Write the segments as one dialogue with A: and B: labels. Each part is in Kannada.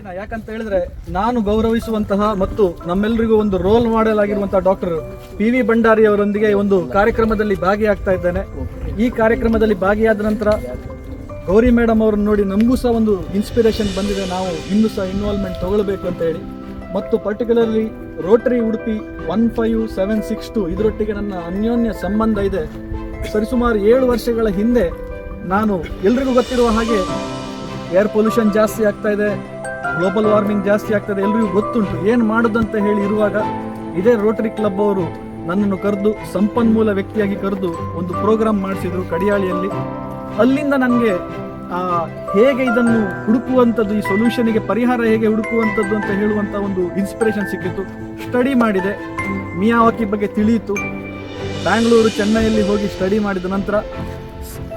A: ದಿನ. ಯಾಕಂತ ಹೇಳಿದ್ರೆ ನಾನು ಗೌರವಿಸುವಂತಹ ಮತ್ತು ನಮ್ಮೆಲ್ಲರಿಗೂ ಒಂದು ರೋಲ್ ಮಾಡೆಲ್ ಆಗಿರುವಂತಹ ಡಾಕ್ಟರ್ PV ಭಂಡಾರಿ ಅವರೊಂದಿಗೆ ಒಂದು ಕಾರ್ಯಕ್ರಮದಲ್ಲಿ ಭಾಗಿಯಾಗ್ತಾ ಇದ್ದೇನೆ. ಈ ಕಾರ್ಯಕ್ರಮದಲ್ಲಿ ಭಾಗಿಯಾದ ನಂತರ ಗೌರಿ ಮೇಡಮ್ ಅವರನ್ನು ನೋಡಿ ನಮಗೂ ಸಹ ಒಂದು ಇನ್ಸ್ಪಿರೇಷನ್ ಬಂದಿದೆ, ನಾವು ಇನ್ನೂ ಸಹ ಇನ್ವಾಲ್ವ್ಮೆಂಟ್ ತಗೊಳ್ಬೇಕು ಅಂತ ಹೇಳಿ. ಮತ್ತು ಪರ್ಟಿಕ್ಯುಲರ್ಲಿ ರೋಟರಿ ಉಡುಪಿ 15762 ಇದರೊಟ್ಟಿಗೆ ನನ್ನ ಅನ್ಯೋನ್ಯ ಸಂಬಂಧ ಇದೆ. ಸರಿಸುಮಾರು 7 ವರ್ಷಗಳ ಹಿಂದೆ ನಾನು ಎಲ್ರಿಗೂ ಗೊತ್ತಿರುವ ಹಾಗೆ ಏರ್ ಪೊಲ್ಯೂಷನ್ ಜಾಸ್ತಿ ಆಗ್ತಾ ಇದೆ, ಗ್ಲೋಬಲ್ ವಾರ್ಮಿಂಗ್ ಜಾಸ್ತಿ ಆಗ್ತದೆ, ಎಲ್ರಿಗೂ ಗೊತ್ತುಂಟು. ಏನು ಮಾಡೋದಂತ ಹೇಳಿ ಇರುವಾಗ ಇದೇ ರೋಟರಿ ಕ್ಲಬ್ ಅವರು ನನ್ನನ್ನು ಕರೆದು ಸಂಪನ್ಮೂಲ ವ್ಯಕ್ತಿಯಾಗಿ ಕರೆದು ಒಂದು ಪ್ರೋಗ್ರಾಮ್ ಮಾಡಿಸಿದ್ರು ಕಡಿಯಾಳಿಯಲ್ಲಿ. ಅಲ್ಲಿಂದ ನನಗೆ ಹೇಗೆ ಇದನ್ನು ಹುಡುಕುವಂಥದ್ದು, ಈ ಸೊಲ್ಯೂಷನ್ಗೆ ಪರಿಹಾರ ಹೇಗೆ ಹುಡುಕುವಂಥದ್ದು ಅಂತ ಹೇಳುವಂಥ ಒಂದು ಇನ್ಸ್ಪಿರೇಷನ್ ಸಿಕ್ಕಿತ್ತು. ಸ್ಟಡಿ ಮಾಡಿದೆ, ಮಿಯಾವಾಕಿ ಬಗ್ಗೆ ತಿಳಿಯಿತು. ಬ್ಯಾಂಗ್ಳೂರು, ಚೆನ್ನೈಯಲ್ಲಿ ಹೋಗಿ ಸ್ಟಡಿ ಮಾಡಿದ ನಂತರ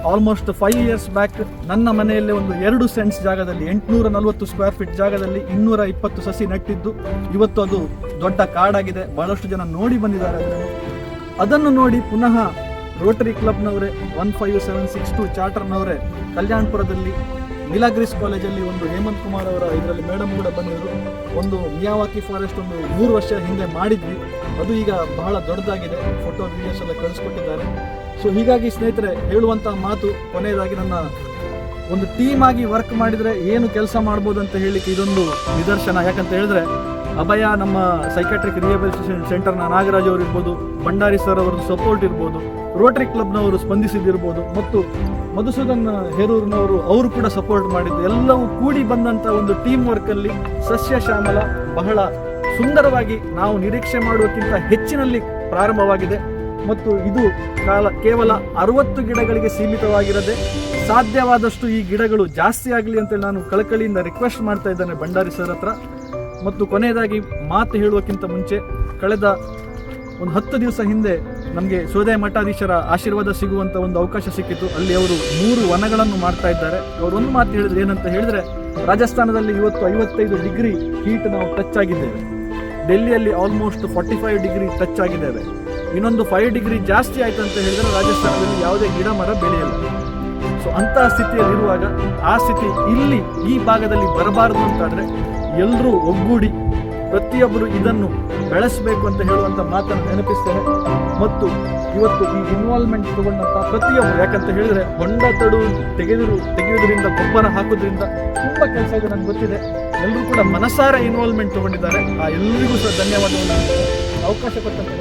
A: ಆಲ್ಮೋಸ್ಟ್ 5 ಇಯರ್ಸ್ ಬ್ಯಾಕ್ ನನ್ನ ಮನೆಯಲ್ಲೇ ಒಂದು 2 ಸೆಂಟ್ಸ್ ಜಾಗದಲ್ಲಿ 840 ಸ್ಕ್ವೇರ್ ಫೀಟ್ ಜಾಗದಲ್ಲಿ 220 ಸಸಿ ನೆಟ್ಟಿದ್ದು. ಇವತ್ತು ಅದು ದೊಡ್ಡ ಕಾಡಾಗಿದೆ, ಬಹಳಷ್ಟು ಜನ ನೋಡಿ ಬಂದಿದ್ದಾರೆ. ಅದನ್ನು ನೋಡಿ ಪುನಃ ರೋಟರಿ ಕ್ಲಬ್ನವರೇ 15762 ಚಾರ್ಟರ್ನವರೇ ಕಲ್ಯಾಣಪುರದಲ್ಲಿ ನೀಲಾಗ್ರೀಸ್ ಕಾಲೇಜಲ್ಲಿ ಒಂದು ಹೇಮಂತ್ ಕುಮಾರ್ ಅವರ ಇದರಲ್ಲಿ ಮೇಡಮ್ ಕೂಡ ಬಂದಿದ್ರು. ಒಂದು ಮಿಯಾವಾಕಿ ಫಾರೆಸ್ಟ್ ಒಂದು 3 ವರ್ಷ ಹಿಂದೆ ಮಾಡಿದ್ವಿ, ಅದು ಈಗ ಬಹಳ ದೊಡ್ಡದಾಗಿದೆ, ಫೋಟೋ ವಿಡಿಯೋಸ್ ಎಲ್ಲ ಕಳಿಸ್ಕೊಟ್ಟಿದ್ದಾರೆ. ಸೊ ಹೀಗಾಗಿ ಸ್ನೇಹಿತರೆ, ಹೇಳುವಂಥ ಮಾತು ಕೊನೆಯದಾಗಿ ನನ್ನ ಒಂದು ಟೀಮ್ ಆಗಿ ವರ್ಕ್ ಮಾಡಿದರೆ ಏನು ಕೆಲಸ ಮಾಡ್ಬೋದು ಅಂತ ಹೇಳಲಿಕ್ಕೆ ಇದೊಂದು ನಿದರ್ಶನ. ಯಾಕಂತ ಹೇಳಿದ್ರೆ ಅಭಯ, ನಮ್ಮ ಸೈಕ್ಯಾಟ್ರಿಕ್ ರಿಹ್ಯಾಬಿಲಿಟೇಷನ್ ಸೆಂಟರ್ನ ನಾಗರಾಜ್ ಅವರು ಇರ್ಬೋದು, ಭಂಡಾರಿ ಸರ್ ಅವರದ್ದು ಸಪೋರ್ಟ್ ಇರ್ಬೋದು, ರೋಟರಿ ಕ್ಲಬ್ನವರು ಸ್ಪಂದಿಸಿದಿರ್ಬೋದು, ಮತ್ತು ಮಧುಸೂದನ್ ಹೇರೂರಿನವರು ಅವರು ಕೂಡ ಸಪೋರ್ಟ್ ಮಾಡಿದ್ದು, ಎಲ್ಲವೂ ಕೂಡಿ ಬಂದಂಥ ಒಂದು ಟೀಮ್ ವರ್ಕಲ್ಲಿ ಸಸ್ಯ ಶ್ಯಾಮಲ ಬಹಳ ಸುಂದರವಾಗಿ ನಾವು ನಿರೀಕ್ಷೆ ಮಾಡುವಕ್ಕಿಂತ ಹೆಚ್ಚಿನಲ್ಲಿ ಪ್ರಾರಂಭವಾಗಿದೆ. ಮತ್ತು ಇದು ಕೇವಲ 60 ಗಿಡಗಳಿಗೆ ಸೀಮಿತವಾಗಿರದೆ ಸಾಧ್ಯವಾದಷ್ಟು ಈ ಗಿಡಗಳು ಜಾಸ್ತಿ ಆಗಲಿ ಅಂತೇಳಿ ನಾನು ಕಳಕಳಿಯಿಂದ ರಿಕ್ವೆಸ್ಟ್ ಮಾಡ್ತಾ ಇದ್ದೇನೆ ಭಂಡಾರಿ ಸರ್ ಹತ್ರ. ಮತ್ತು ಕೊನೆಯದಾಗಿ ಮಾತು ಹೇಳುವಕ್ಕಿಂತ ಮುಂಚೆ, ಕಳೆದ ಒಂದು 10 ದಿವಸ ಹಿಂದೆ ನಮಗೆ ಸೋದೆ ಮಠಾಧೀಶರ ಆಶೀರ್ವಾದ ಸಿಗುವಂಥ ಒಂದು ಅವಕಾಶ ಸಿಕ್ಕಿತ್ತು. ಅಲ್ಲಿ ಅವರು 3 ವನಗಳನ್ನು ಮಾಡ್ತಾ ಇದ್ದಾರೆ. ಅವರು ಒಂದು ಮಾತು ಹೇಳಿದ್ರು, ಏನಂತ ಹೇಳಿದ್ರೆ, ರಾಜಸ್ಥಾನದಲ್ಲಿ ಇವತ್ತು 55 ಡಿಗ್ರಿ ಹೀಟ್ ನಾವು ಟಚ್ ಆಗಿದ್ದೇವೆ, ಡೆಲ್ಲಿಯಲ್ಲಿ ಆಲ್ಮೋಸ್ಟ್ 45 ಡಿಗ್ರಿ ಟಚ್ ಆಗಿದ್ದೇವೆ, ಇನ್ನೊಂದು 5 ಡಿಗ್ರಿ ಜಾಸ್ತಿ ಆಯ್ತು ಅಂತ ಹೇಳಿದ್ರೆ ರಾಜಸ್ಥಾನದಲ್ಲಿ ಯಾವುದೇ ಗಿಡ ಮರ ಬೆಳೆಯಲ್ಲ. ಸೊ ಅಂತಹ ಸ್ಥಿತಿಯಲ್ಲಿರುವಾಗ ಆ ಸ್ಥಿತಿ ಇಲ್ಲಿ ಈ ಭಾಗದಲ್ಲಿ ಬರಬಾರದು ಅಂತಾದರೆ ಎಲ್ಲರೂ ಒಗ್ಗೂಡಿ ಪ್ರತಿಯೊಬ್ಬರು ಇದನ್ನು ಬೆಳೆಸಬೇಕು ಅಂತ ಹೇಳುವಂಥ ಮಾತನ್ನು ನೆನಪಿಸ್ತೇನೆ. ಮತ್ತು ಇವತ್ತು ಈ ಇನ್ವಾಲ್ವ್ಮೆಂಟ್ ತಗೊಂಡಂಥ ಪ್ರತಿಯೊಬ್ಬರು, ಯಾಕಂತ ಹೇಳಿದ್ರೆ ಹೊಂಡ ತಡು ತೆಗೆಯುವುದರಿಂದ, ಗೊಬ್ಬರ ಹಾಕೋದ್ರಿಂದ ತುಂಬ ಕೆಲಸ ಇದೆ, ನನಗೆ ಗೊತ್ತಿದೆ. ಎಲ್ಲರೂ ಕೂಡ ಮನಸಾರ ಇನ್ವಾಲ್ವ್ಮೆಂಟ್ ತಗೊಂಡಿದ್ದಾರೆ. ಆ ಎಲ್ಲರಿಗೂ ಸಹ ಧನ್ಯವಾದವನ್ನು ಅವಕಾಶ ಕೊಟ್ಟಂತೆ